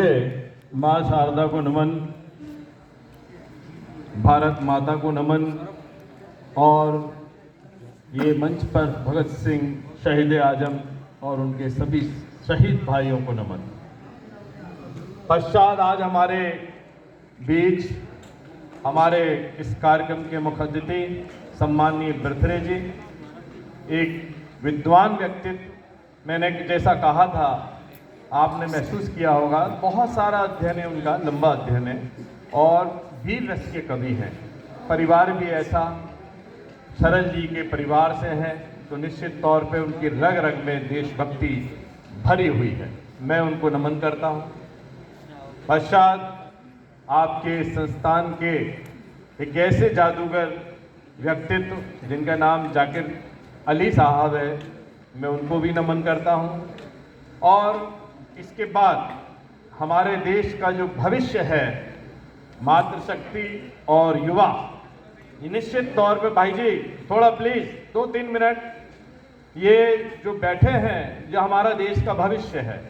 माँ शारदा को नमन, भारत माता को नमन और ये मंच पर भगत सिंह शहीद आजम और उनके सभी शहीद भाइयों को नमन। पश्चात आज हमारे बीच हमारे इस कार्यक्रम के मुख्य अतिथि सम्माननीय बर्थरे जी, एक विद्वान व्यक्तित्व। मैंने जैसा कहा था, आपने महसूस किया होगा, बहुत सारा अध्ययन है उनका, लंबा अध्ययन है और वीर रस के कवि हैं। परिवार भी ऐसा, शरद जी के परिवार से हैं, तो निश्चित तौर पे उनकी रग रग में देशभक्ति भरी हुई है। मैं उनको नमन करता हूँ। पश्चात आपके संस्थान के एक ऐसे जादूगर व्यक्तित्व जिनका नाम जाकिर अली साहब है, मैं उनको भी नमन करता हूँ। और इसके बाद हमारे देश का जो भविष्य है, मातृशक्ति और युवा, निश्चित तौर पे भाई जी थोड़ा प्लीज 2-3 मिनट, ये जो बैठे हैं, जो हमारा देश का भविष्य है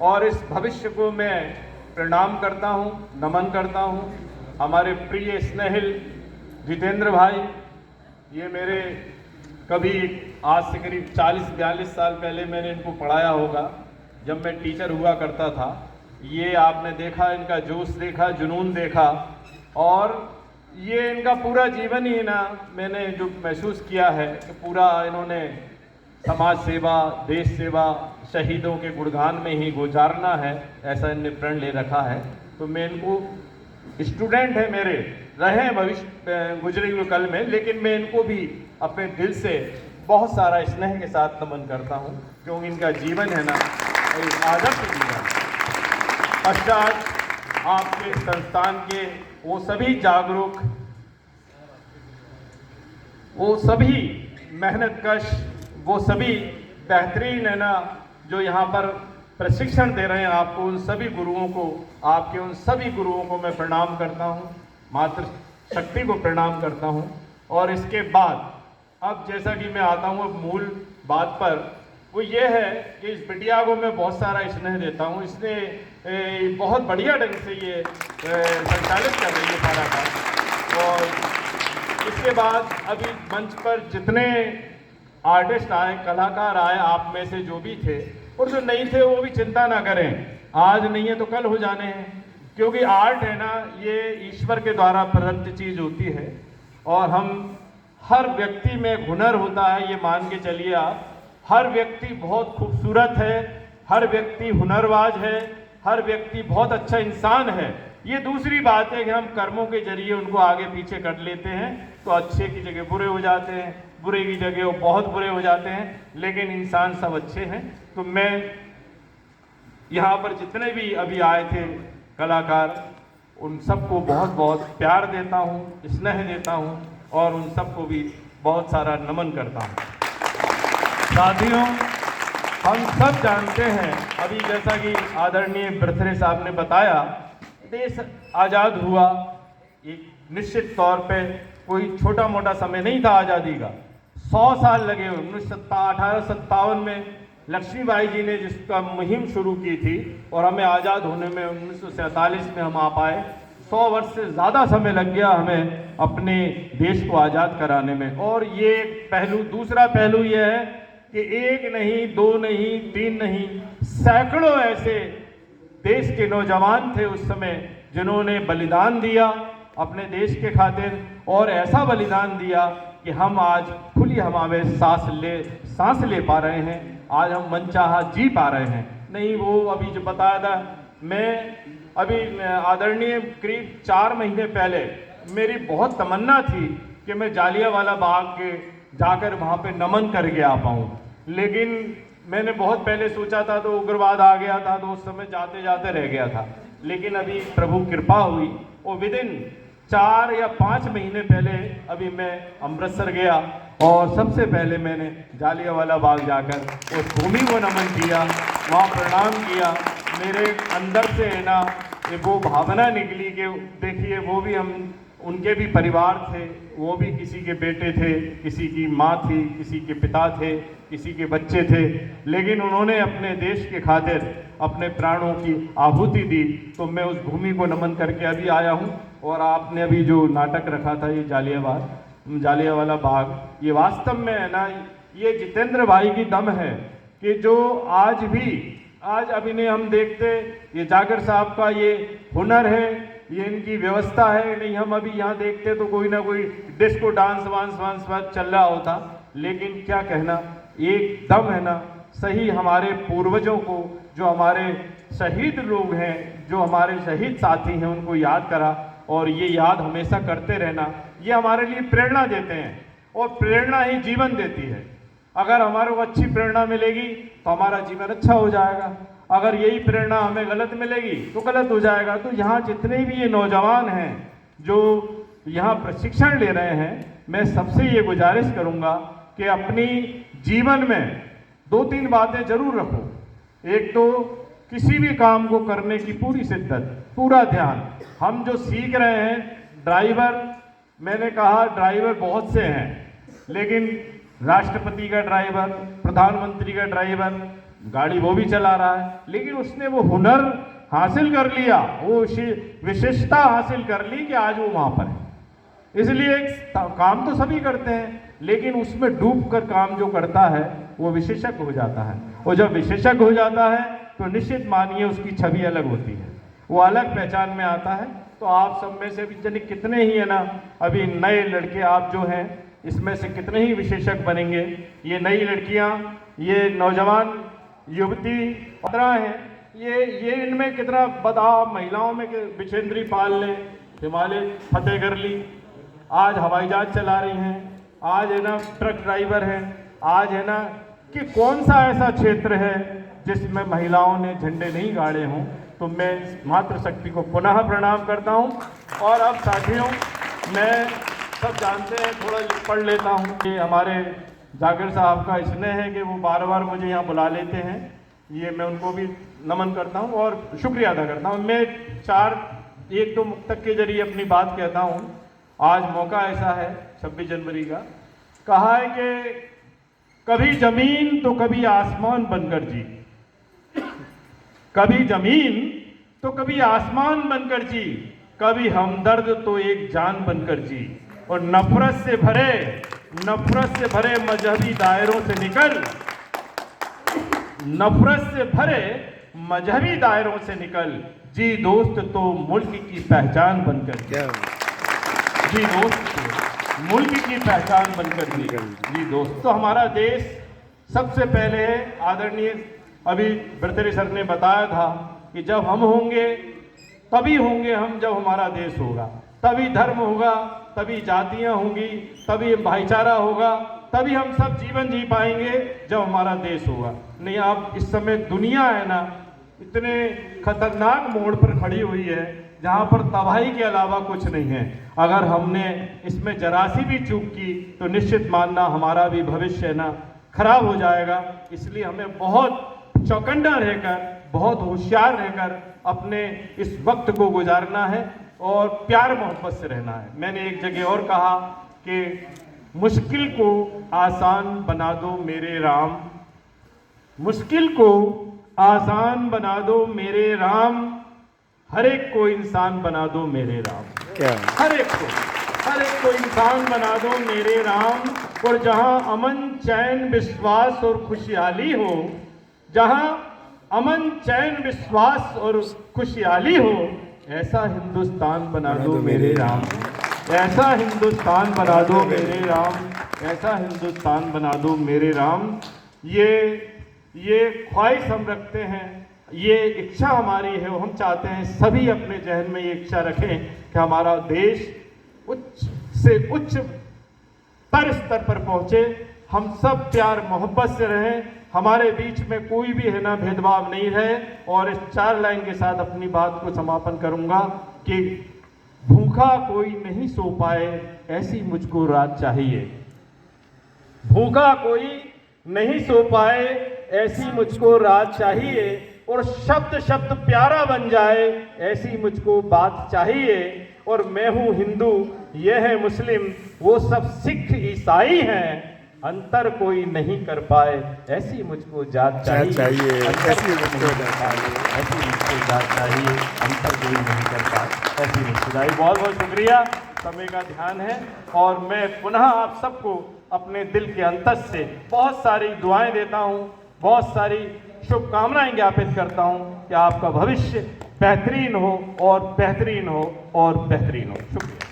और इस भविष्य को मैं प्रणाम करता हूँ, नमन करता हूँ। हमारे प्रिय स्नेहिल जितेंद्र भाई, ये मेरे कभी आज से करीब 40-42 साल पहले मैंने इनको पढ़ाया होगा, जब मैं टीचर हुआ करता था। ये आपने देखा, इनका जोश देखा, जुनून देखा, और ये इनका पूरा जीवन ही ना, मैंने जो महसूस किया है कि पूरा इन्होंने समाज सेवा, देश सेवा, शहीदों के गुणगान में ही गुजारना है, ऐसा इनने प्रण ले रखा है। तो मैं इनको, स्टूडेंट है मेरे, रहे भविष्य गुजरे हुए कल में, लेकिन मैं इनको भी अपने दिल से बहुत सारा स्नेह के साथ नमन करता हूँ, क्योंकि इनका जीवन है ना एक आदर्श जीवन। पश्चात आपके संस्थान के वो सभी जागरूक, वो सभी मेहनतकश, वो सभी बेहतरीन है ना, जो यहाँ पर प्रशिक्षण दे रहे हैं आपको, उन सभी गुरुओं को, आपके उन सभी गुरुओं को मैं प्रणाम करता हूँ, मातृशक्ति को प्रणाम करता हूँ। और इसके बाद अब जैसा कि मैं आता हूँ अब मूल बात पर, वो ये है कि इस बिटिया को मैं बहुत सारा स्नेह देता हूँ। इसने बहुत बढ़िया ढंग से ये संचालित कर रही है सारा काम। और इसके बाद अभी मंच पर जितने आर्टिस्ट आए, कलाकार आए, आप में से जो भी थे और जो नहीं थे, वो भी चिंता ना करें, आज नहीं है तो कल हो जाने हैं, क्योंकि आर्ट है ना, ये ईश्वर के द्वारा प्रदत्त चीज होती है। और हम, हर व्यक्ति में हुनर होता है, ये मान के चलिए आप, हर व्यक्ति बहुत खूबसूरत है, हर व्यक्ति हुनरबाज है, हर व्यक्ति बहुत अच्छा इंसान है। ये दूसरी बात है कि हम कर्मों के जरिए उनको आगे पीछे कर लेते हैं, तो अच्छे की जगह बुरे हो जाते हैं, बुरे की जगह वो बहुत बुरे हो जाते हैं, लेकिन इंसान सब अच्छे हैं। तो मैं यहाँ पर जितने भी अभी आए थे कलाकार, उन सबको बहुत बहुत प्यार देता हूँ, स्नेह देता हूँ और उन सबको भी बहुत सारा नमन करता हूँ। साथियों, हम सब जानते हैं, अभी जैसा कि आदरणीय बर्थरे साहब ने बताया, देश आज़ाद हुआ, एक निश्चित तौर पे कोई छोटा मोटा समय नहीं था आज़ादी का। 100 साल लगे। 1857 में लक्ष्मीबाई जी ने जिसका मुहिम शुरू की थी और हमें आज़ाद होने में 1947 में हम आ पाए। 100 वर्ष से ज़्यादा समय लग गया हमें अपने देश को आज़ाद कराने में। और ये एक पहलू, दूसरा पहलू ये है कि एक नहीं, 2 नहीं, 3 नहीं, सैकड़ों ऐसे देश के नौजवान थे उस समय जिन्होंने बलिदान दिया अपने देश के खातिर, और ऐसा बलिदान दिया कि हम आज खुली हवा में सांस ले पा रहे हैं, आज हम मनचाहा जी पा रहे हैं। नहीं, वो अभी जो बताया था, मैं अभी आदरणीय करीब 4 महीने पहले मेरी बहुत तमन्ना थी कि मैं जालियांवाला बाग के जाकर वहाँ पे नमन करके आ पाऊँ, लेकिन मैंने बहुत पहले सोचा था तो उग्रवाद आ गया था, तो उस समय जाते जाते रह गया था। लेकिन अभी प्रभु कृपा हुई और विदिन 4 या 5 महीने पहले अभी मैं अमृतसर गया और सबसे पहले मैंने जालियांवाला बाग जाकर उस भूमि को नमन किया, वहाँ प्रणाम किया। मेरे अंदर से है ना वो भावना निकली कि देखिए, वो भी हम उनके भी परिवार थे, वो भी किसी के बेटे थे, किसी की माँ थी, किसी के पिता थे, किसी के बच्चे थे, लेकिन उन्होंने अपने देश के खातिर अपने प्राणों की आहुति दी। तो मैं उस भूमि को नमन करके अभी आया हूँ। और आपने अभी जो नाटक रखा था ये जालियांवाला बाग, ये वास्तव में है ना, ये जितेंद्र भाई की दम है कि जो आज अभिनय हम देखते, ये जागर साहब का ये हुनर है, ये इनकी व्यवस्था है। नहीं हम अभी यहाँ देखते तो कोई ना कोई डिस्को डांस वांस चल रहा होता, लेकिन क्या कहना, एक दम है ना, सही हमारे पूर्वजों को, जो हमारे शहीद लोग हैं, जो हमारे शहीद साथी हैं, उनको याद करा। और ये याद हमेशा करते रहना, ये हमारे लिए प्रेरणा देते हैं, और प्रेरणा ही जीवन देती है। अगर हमारे को अच्छी प्रेरणा मिलेगी तो हमारा जीवन अच्छा हो जाएगा, अगर यही प्रेरणा हमें गलत मिलेगी तो गलत हो जाएगा। तो यहाँ जितने भी ये नौजवान हैं जो यहाँ प्रशिक्षण ले रहे हैं, मैं सबसे ये गुजारिश करूँगा कि अपनी जीवन में 2-3 बातें जरूर रखो। एक तो किसी भी काम को करने की पूरी शिद्दत, पूरा ध्यान। हम जो सीख रहे हैं ड्राइवर, मैंने कहा ड्राइवर बहुत से हैं, लेकिन राष्ट्रपति का ड्राइवर, प्रधानमंत्री का ड्राइवर, गाड़ी वो भी चला रहा है, लेकिन उसने वो हुनर हासिल कर लिया, वो विशेषता हासिल कर ली कि आज वो वहां पर है। इसलिए काम तो सभी करते हैं, लेकिन उसमें डूब कर काम जो करता है वो विशेषज्ञ हो जाता है। और जब विशेषज्ञ हो जाता है तो निश्चित मानिए उसकी छवि अलग होती है, वो अलग पहचान में आता है। तो आप सब में से भी जाने कितने ही है ना, अभी नए लड़के आप जो हैं, इसमें से कितने ही विशेषज्ञ बनेंगे। ये नई लड़कियां, ये नौजवान युवती हैं, ये इनमें कितना बदलाव, महिलाओं में बिछेंद्री पाल ने हिमालय फतेह कर ली, आज हवाई जहाज चला रही हैं, आज है ना ट्रक ड्राइवर हैं, आज है ना कि कौन सा ऐसा क्षेत्र है जिसमें महिलाओं ने झंडे नहीं गाड़े हों। तो मैं मातृशक्ति को पुनः प्रणाम करता हूं। और अब साथियों, मैं सब जानते हैं, थोड़ा पढ़ लेता हूं कि हमारे जागर साहब का स्नेह है कि वो बार बार मुझे यहाँ बुला लेते हैं, ये मैं उनको भी नमन करता हूँ और शुक्रिया अदा करता हूँ। मैं 1-2 मुक्तक के जरिए अपनी बात कहता हूँ। आज मौका ऐसा है 26 जनवरी का, कहा है कि कभी जमीन तो कभी आसमान बनकर जी, कभी जमीन तो कभी आसमान बनकर जी, कभी हमदर्द तो एक जान बनकर जी। और नफरत से भरे मजहबी दायरों से निकल, नफरत से भरे मजहबी दायरों से निकल, जी दोस्त तो मुल्क की पहचान बनकर जी, दोस्त तो मुल्क की पहचान बनकर जी दोस्त। तो हमारा देश सबसे पहले है, आदरणीय अभी बर्तरी सर ने बताया था कि जब हम होंगे तभी होंगे हम, जब हमारा देश होगा तभी धर्म होगा, तभी जातियां होंगी, तभी भाईचारा होगा, तभी हम सब जीवन जी पाएंगे जब हमारा देश होगा। नहीं, आप इस समय दुनिया है ना इतने खतरनाक मोड़ पर खड़ी हुई है जहां पर तबाही के अलावा कुछ नहीं है। अगर हमने इसमें जरा सी भी चूक की तो निश्चित मानना हमारा भी भविष्य ना खराब हो जाएगा। इसलिए हमें बहुत चौकन्ना रहकर, बहुत होशियार रहकर अपने इस वक्त को गुजारना है और प्यार मोहब्बत से रहना है। मैंने एक जगह और कहा कि मुश्किल को आसान बना दो मेरे राम, मुश्किल को आसान बना दो मेरे राम, हर एक को इंसान बना दो मेरे राम। हर एक को इंसान बना दो मेरे राम। और जहां अमन चैन विश्वास और खुशहाली हो, जहां अमन चैन विश्वास और खुशहाली हो, ऐसा हिंदुस्तान बना दो मेरे राम, ऐसा हिंदुस्तान बना दो मेरे राम, ऐसा हिंदुस्तान बना दो मेरे राम। ये ख्वाहिश हम रखते हैं, ये इच्छा हमारी है, हम चाहते हैं सभी अपने जहन में ये इच्छा रखें कि हमारा देश उच्च से उच्च स्तर पर पहुंचे, हम सब प्यार मोहब्बत से रहें, हमारे बीच में कोई भी है ना भेदभाव नहीं रहे। और इस 4 लाइन के साथ अपनी बात को समापन करूंगा कि भूखा कोई नहीं सो पाए ऐसी मुझको रात चाहिए, भूखा कोई नहीं सो पाए ऐसी मुझको रात चाहिए, और शब्द शब्द प्यारा बन जाए, ऐसी मुझको बात चाहिए। और मैं हूँ हिंदू, ये है मुस्लिम, वो सब सिख ईसाई हैं, अंतर कोई नहीं कर पाए, ऐसी मुझको जात चाहिए। ऐसी मुझको जात चाहिए, अंतर कोई नहीं कर पाए, ऐसी मुझको चाहिए। बहुत बहुत शुक्रिया, समय का ध्यान है। और मैं पुनः आप सबको अपने दिल के अंतर से बहुत सारी दुआएं देता हूँ, बहुत सारी शुभकामनाएं ज्ञापित करता हूँ कि आपका भविष्य बेहतरीन हो और बेहतरीन हो और बेहतरीन हो। शुक्रिया।